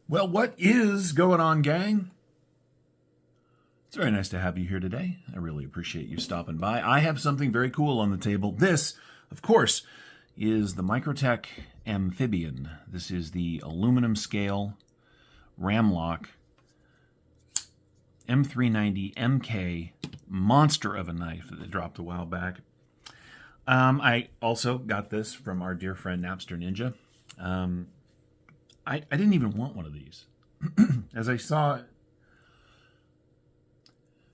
Well, what is going on, gang? It's very nice to have you here today. I really appreciate you stopping by. I have something very cool on the table. This, of course, is the Microtech Amphibian. This is the aluminum scale Ram-Lok M390MK monster of a knife that they dropped a while back. I also got this from our dear friend Napster Ninja. I didn't even want one of these. As I saw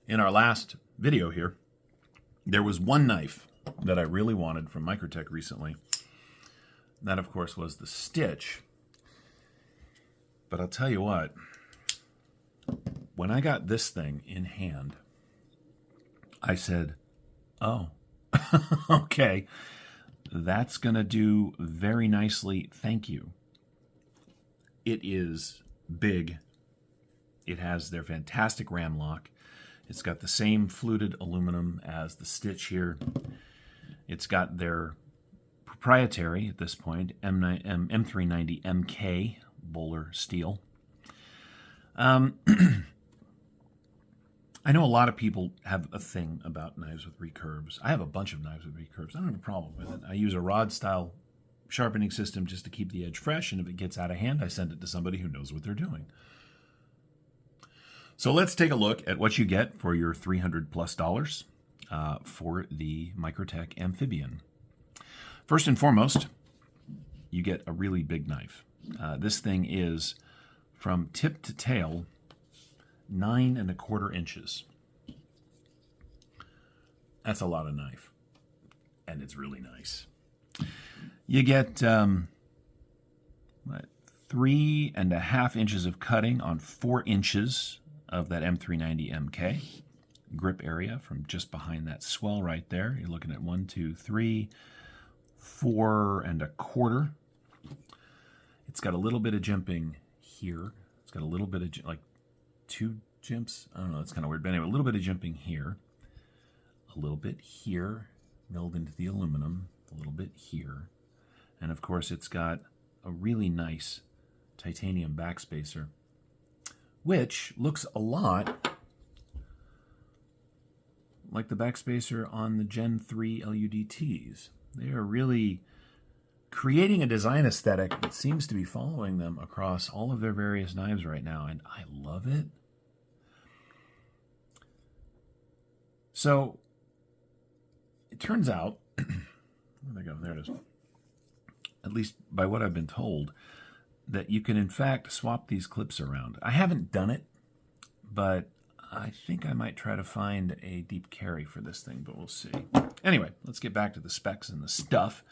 in our last video here, there was one knife that I really wanted from Microtech recently. That, of course, was the Stitch. But I'll tell you what, when I got this thing in hand, I said, oh, okay, that's going to do very nicely, thank you. It is big. It has their fantastic Ram-Lok. It's got the same fluted aluminum as the Stitch here. It's got their proprietary, at this point, M390MK Bohler steel. I know a lot of people have a thing about knives with recurves. I have a bunch of knives with recurves. I don't have a problem with it. I use a rod-style sharpening system just to keep the edge fresh, and if it gets out of hand, I send it to somebody who knows what they're doing. So let's take a look at what you get for your $300+ for the Microtech Amphibian. First and foremost, you get a really big knife. This thing is, from tip to tail, 9¼ inches. That's a lot of knife, and it's really nice. You get 3½ inches of cutting on 4 inches of that M390MK grip area from just behind that swell right there. You're looking at 1, 2, 3, 4¼ It's got a little bit of jimping here. It's got a little bit of, like, 2 jimps. I don't know, it's kind of weird. But anyway, a little bit of jimping here. A little bit here, milled into the aluminum. A little bit here. And of course, it's got a really nice titanium backspacer, which looks a lot like the backspacer on the Gen 3 LUDTs. They are really creating a design aesthetic that seems to be following them across all of their various knives right now, and I love it. So, it turns out, where'd they go? There it is. At least by what I've been told, that you can in fact swap these clips around. I haven't done it, but I think I might try to find a deep carry for this thing, but we'll see. Anyway, let's get back to the specs and the stuff.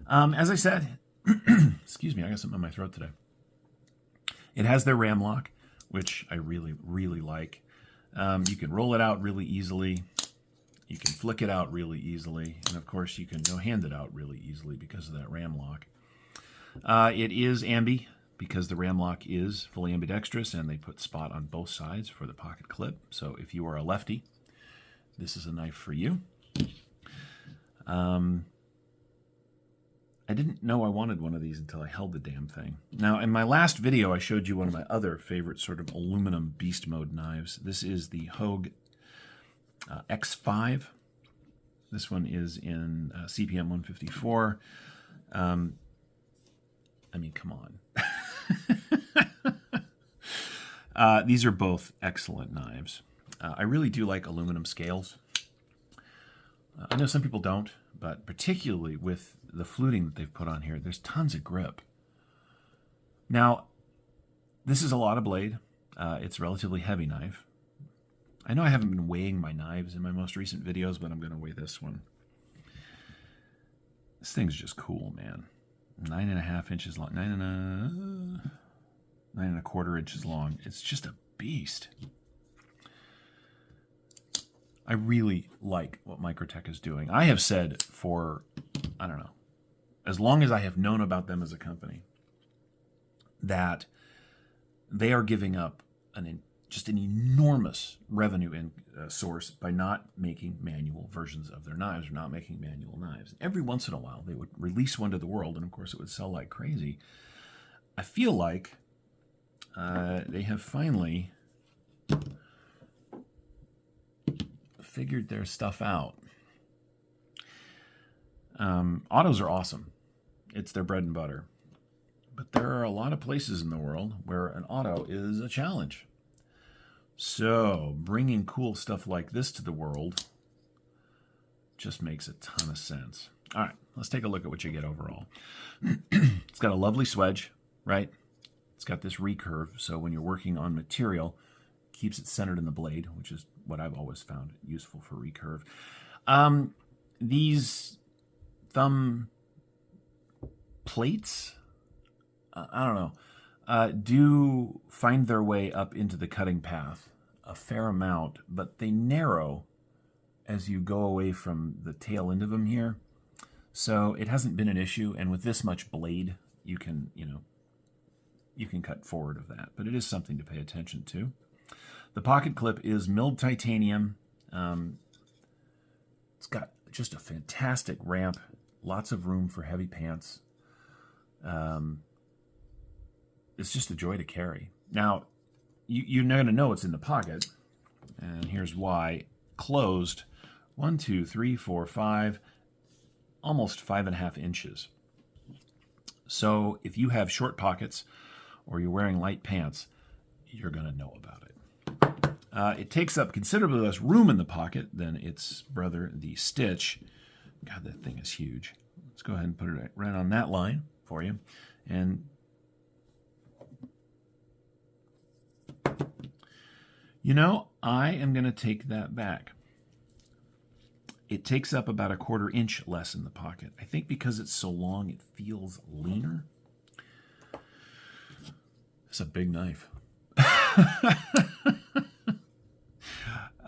As I said, excuse me, I got something in my throat today. It has their Ram-Lok, which I really, really like. You can roll it out really easily. You can flick it out really easily. And of course, you can hand it out really easily because of that Ram-Lok. It is ambi because the Ram-Lok is fully ambidextrous, and they put spot on both sides for the pocket clip. So if you are a lefty, this is a knife for you. I didn't know I wanted one of these until I held the damn thing. Now, in my last video, I showed you one of my other favorite sort of aluminum beast mode knives. This is the Hogue X5. This one is in CPM 154. I mean, come on. These are both excellent knives. I really do like aluminum scales. I know some people don't, but particularly with the fluting that they've put on here, there's tons of grip. Now, this is a lot of blade. It's a relatively heavy knife. I know I haven't been weighing my knives in my most recent videos, but I'm going to weigh this one. This thing's just cool, man. 9½ inches long, 9¼ inches long. It's just a beast. I really like what Microtech is doing. I have said for, I don't know, as long as I have known about them as a company, that they are giving up just an enormous revenue source by not making manual versions of their knives, or not making manual knives. Every once in a while, they would release one to the world, and of course it would sell like crazy. I feel like they have finally figured their stuff out. Autos are awesome. It's their bread and butter. But there are a lot of places in the world where an auto is a challenge. So bringing cool stuff like this to the world just makes a ton of sense. All right, let's take a look at what you get overall. It's got a lovely swedge, right? It's got this recurve, so when you're working on material, it keeps it centered in the blade, which is what I've always found useful for recurve. These thumb plates, I don't know, do find their way up into the cutting path a fair amount, but they narrow as you go away from the tail end of them here. So it hasn't been an issue, and with this much blade, you can cut forward of that, but it is something to pay attention to. The pocket clip is milled titanium. It's got just a fantastic ramp, lots of room for heavy pants. It's just a joy to carry. Now, you're not going to know what's in the pocket, and here's why. Closed, 1, 2, 3, 4, 5, almost 5.5 inches. So if you have short pockets or you're wearing light pants, you're going to know about it. It takes up considerably less room in the pocket than its brother, the Stitch. God, that thing is huge. Let's go ahead and put it right on that line for you. And you know, I am going to take that back. It takes up about 1/4 inch less in the pocket. I think because it's so long, it feels leaner. It's a big knife.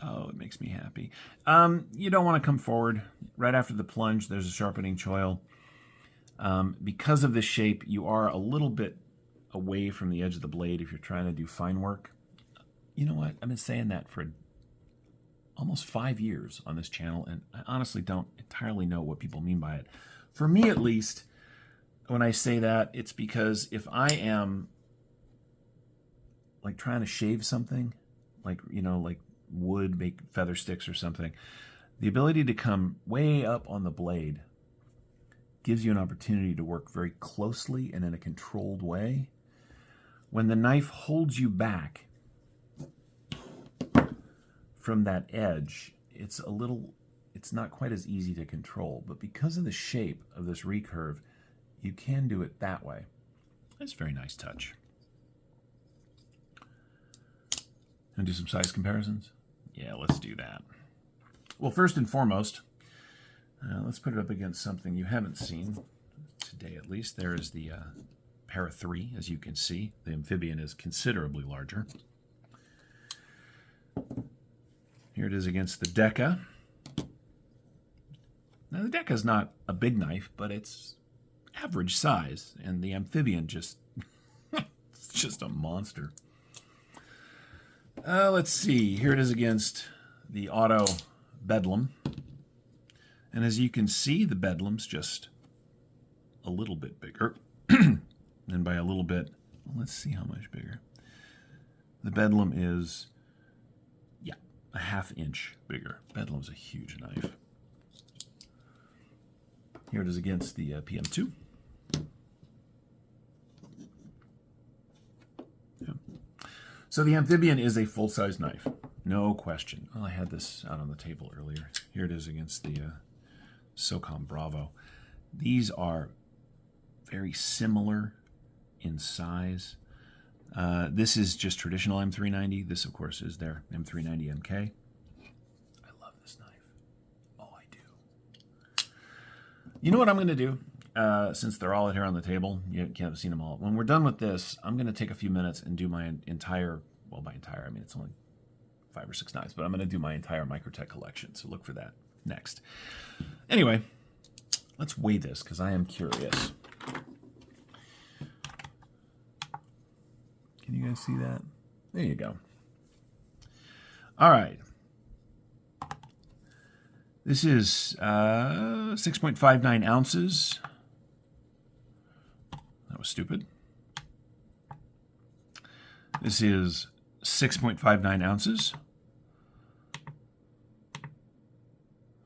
Oh, it makes me happy. You don't want to come forward. Right after the plunge, there's a sharpening choil. Because of this shape, you are a little bit away from the edge of the blade if you're trying to do fine work. You know what? I've been saying that for almost 5 years on this channel, and I honestly don't entirely know what people mean by it. For me, at least, when I say that, it's because if I am like trying to shave something, like, you know, like wood, make feather sticks or something, the ability to come way up on the blade gives you an opportunity to work very closely and in a controlled way. When the knife holds you back from that edge, it's not quite as easy to control, but because of the shape of this recurve, you can do it that way. That's a very nice touch. And do some size comparisons? Yeah, let's do that. Well, first and foremost, let's put it up against something you haven't seen today, at least. There is the Para 3, as you can see. The Amphibian is considerably larger. Here it is against the Deca. Now, the Deca is not a big knife, but it's average size, and the Amphibian just, it's just a monster. Let's see. Here it is against the Auto Bedlam. And as you can see, the Bedlam's just a little bit bigger. And by a little bit, well, let's see how much bigger. The Bedlam is, yeah, 1/2 inch bigger. Bedlam's a huge knife. Here it is against the PM2. Yeah. So the Amphibian is a full-size knife, no question. Well, I had this out on the table earlier. Here it is against the SOCOM Bravo. These are very similar in size. This is just traditional M390. This, of course, is their M390MK. I love this knife. Oh, I do. You know what I'm going to do? Since they're all here on the table, you can't have seen them all. When we're done with this, I'm going to take a few minutes and do my entire, well, by entire, I mean, it's only 5 or 6 knives, but I'm going to do my entire Microtech collection, so look for that next. Anyway, let's weigh this, because I am curious. Can you guys see that? There you go. All right. This is 6.59 ounces. That was stupid. This is 6.59 ounces,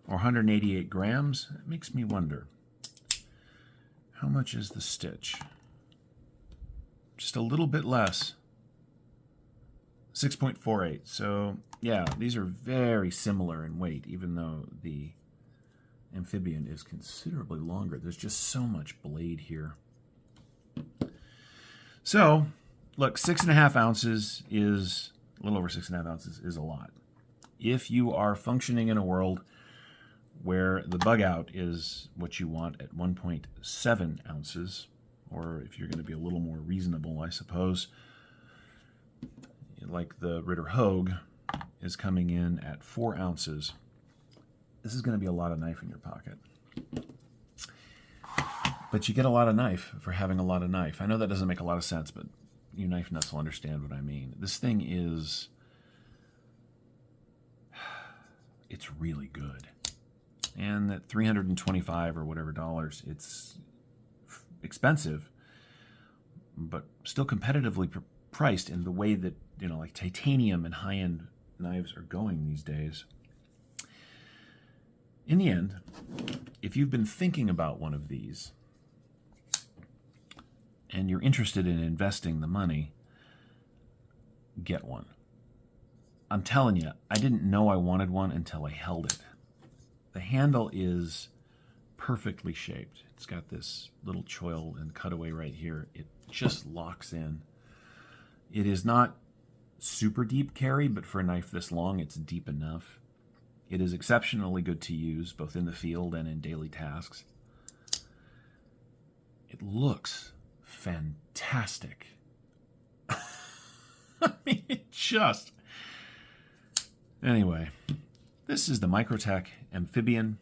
or 188 grams. It makes me wonder, how much is the stitch? Just a little bit less. 6.48. So yeah, these are very similar in weight, even though the Amphibian is considerably longer. There's just so much blade here. So look, 6.5 ounces is, a little over 6.5 ounces is a lot. If you are functioning in a world where the bug out is what you want at 1.7 ounces, or if you're going to be a little more reasonable, I suppose, like the Ritter Hogue is coming in at 4 ounces, this is going to be a lot of knife in your pocket. But you get a lot of knife for having a lot of knife. I know that doesn't make a lot of sense, but you knife nuts will understand what I mean. This thing is, it's really good. And at $325 or whatever dollars, it's expensive, but still competitively priced in the way that, you know, like titanium and high-end knives are going these days. In the end, if you've been thinking about one of these and you're interested in investing the money, get one. I'm telling you, I didn't know I wanted one until I held it. The handle is perfectly shaped. It's got this little choil and cutaway right here. It just locks in. It is not super deep carry, but for a knife this long, it's deep enough. It is exceptionally good to use, both in the field and in daily tasks. It looks fantastic. I mean, it just... Anyway, this is the Microtech Amphibian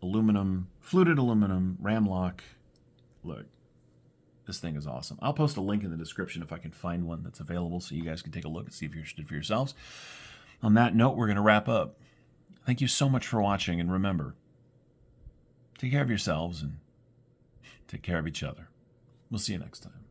aluminum, fluted aluminum, Ram-Lok. Look, this thing is awesome. I'll post a link in the description if I can find one that's available so you guys can take a look and see if you're interested for yourselves. On that note, we're going to wrap up. Thank you so much for watching, and remember, take care of yourselves and take care of each other. We'll see you next time.